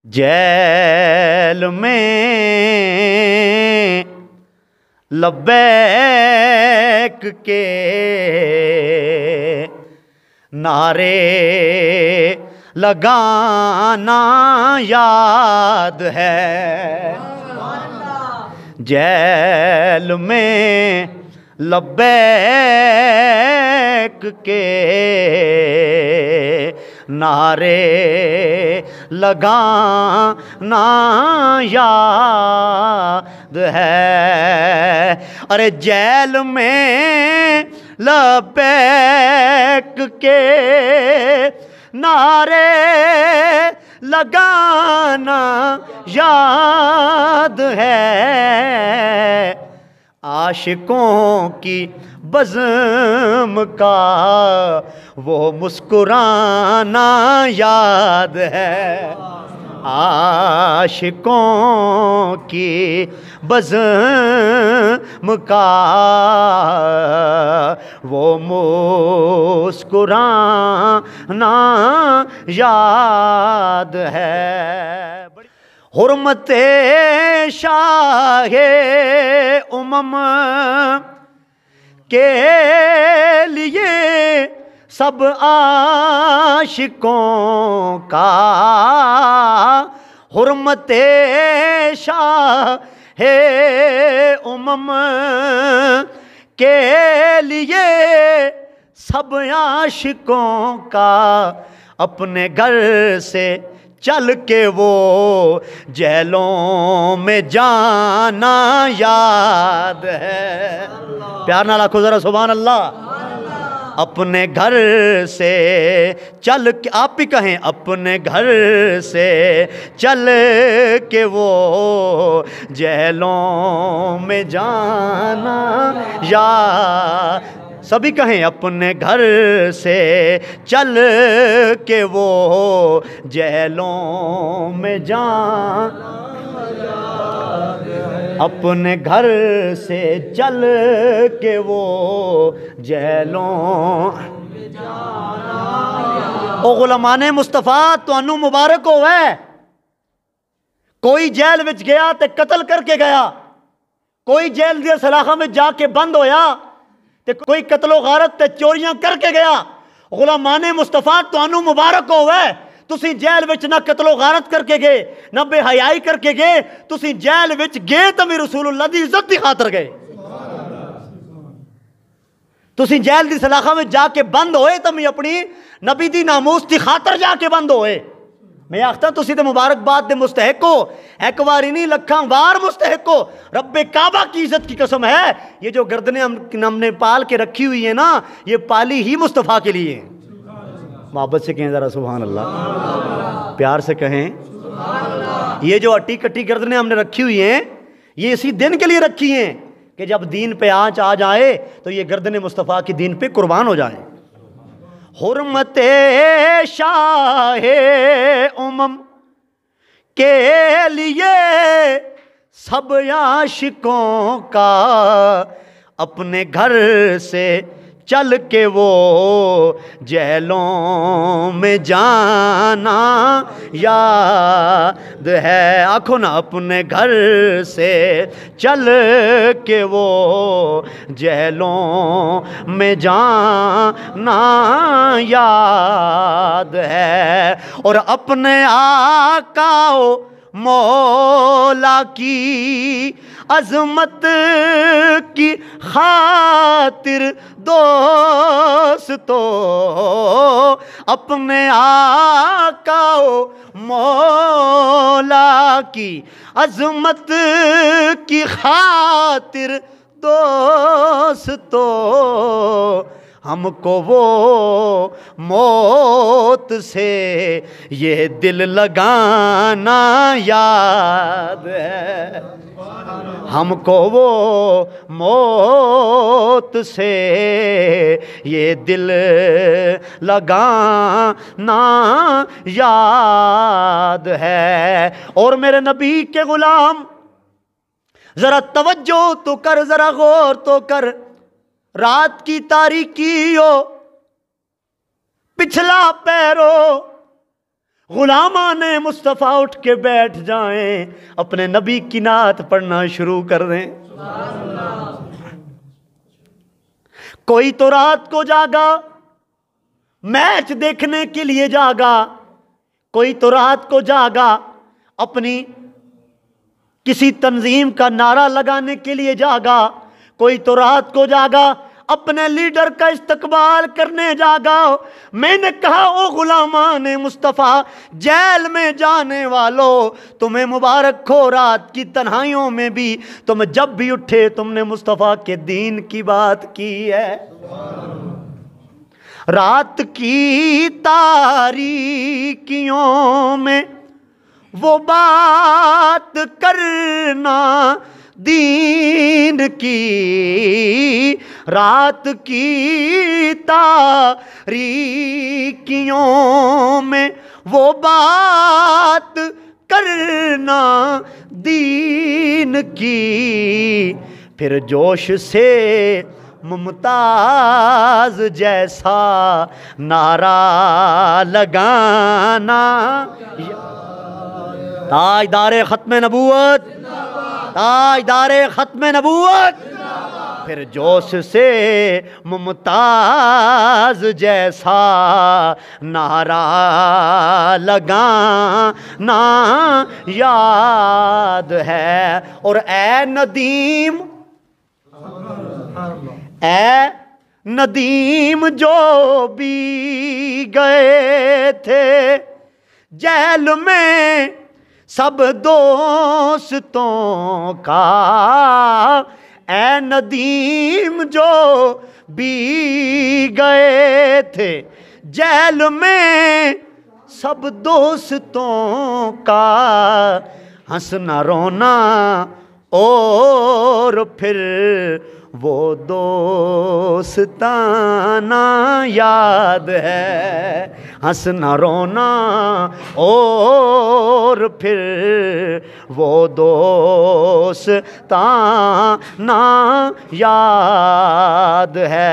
Jail में लब्बैक के नारे लगाना याद है। जेल में लब्बैक के नारे लगाना याद है। अरे जेल में लब्बैक के नारे लगाना याद है। आशिकों की बज़्म का वो मुस्कुराना याद है। आशिकों की बज़्म का वो मुस्कुराना याद है। हुर्मते शाहे उमम के लिए सब आशिकों का हुर्मते शाहे उमम के लिए सब आशिकों का अपने घर से चल के वो जेलों में जाना याद है। प्यार नाल आखो जरा सुभान अल्लाह। अपने घर से चल के, आप ही कहें, अपने घर से चल के वो जेलों में जाना या सभी कहें, अपने घर से चल के वो जेलों में जाना, अपने घर से चल के वो जेलों ओ गुलामाने मुस्तफ़ा तुहानू मुबारक होवे। कोई जेल विच गया ते कतल करके गया, कोई जेल दी सलाखा में जाके बंद होया ते कोई कतलो गारत ते चोरियां करके गया। गुलामाने मुस्तफ़ा तुहानू मुबारक होवे। तुसी जेल विच ना कतलो गारत करके गए ना बेहयाई करके गए, तुसी जेल विच गए तो भी रसूलुल्लाह दी इज्जत दी खातर गए। तुसी जेल दी सलाखा में जाके बंद होए तो भी अपनी नबी दी नामूस दी खातर जाके बंद होए। मैं आखता तुसी तो मुबारकबाद दे मुस्तहिक हो, एक बार नहीं लखां बार मुस्तहिक हो। रब्बे काबा की इज्जत की कसम है, ये जो गर्दनें हमने पाल के रखी हुई है ना, ये पाली ही मुस्तफ़ा के लिए। मोहब्बत से कहें जरा सुभान अल्लाह, प्यार से कहें। ये जो अट्टी कट्टी गर्दनें हमने रखी हुई हैं, ये इसी दिन के लिए रखी हैं कि जब दीन पे आँच आ जाए तो ये गर्दनें मुस्तफ़ा की दीन पे कुर्बान हो जाएं। हुर्मते शाहे उमम के लिए सब आशिकों का अपने घर से चल के वो जेलों में जाना याद है। आखो ना, अपने घर से चल के वो जेलों में जाना याद है। और अपने आकाओ मौला की अजमत की खातिर दोस्तों, अपने आकाओ मौला की अजमत की खातिर दोस्तों, हमको वो मौत से ये दिल लगाना याद है। हमको वो मौत से ये दिल लगाना याद है। और मेरे नबी के गुलाम जरा तवज्जो तो कर, जरा गौर तो कर। रात की तारीकी हो, पिछला पैरो गुलामाने मुस्तफ़ा उठ के बैठ जाएं, अपने नबी की नात पढ़ना शुरू कर दें। कोई तो रात को जागा मैच देखने के लिए जागा, कोई तो रात को जागा अपनी किसी तंजीम का नारा लगाने के लिए जागा, कोई तो रात को जागा अपने लीडर का इस्तकबाल करने जागा। मैंने कहा ओ गुलामाने मुस्तफ़ा, जेल में जाने वालों, तुम्हें मुबारक हो, रात की तन्हाइयों में भी तुम जब भी उठे तुमने मुस्तफ़ा के दीन की बात की है। रात की तारीकियों में वो बात करना दीन की, रात की तारीकियों में वो बात करना दीन की, फिर जोश से मुमताज जैसा नारा लगाना। ताजदारे खत्म नबूवत, ताजदारे खत्म नबूवत, फिर जोश से मुमताज जैसा नारा लगाना याद है। और ए नदीम, ए नदीम जो भी गए थे जेल में सब दोस्तों का, ए नदीम जो भी गए थे जेल में सब दोस्तों का, हंसना रोना और फिर वो दोस्ताना याद है। हंसना रोना और फिर वो दोस्ताना याद है।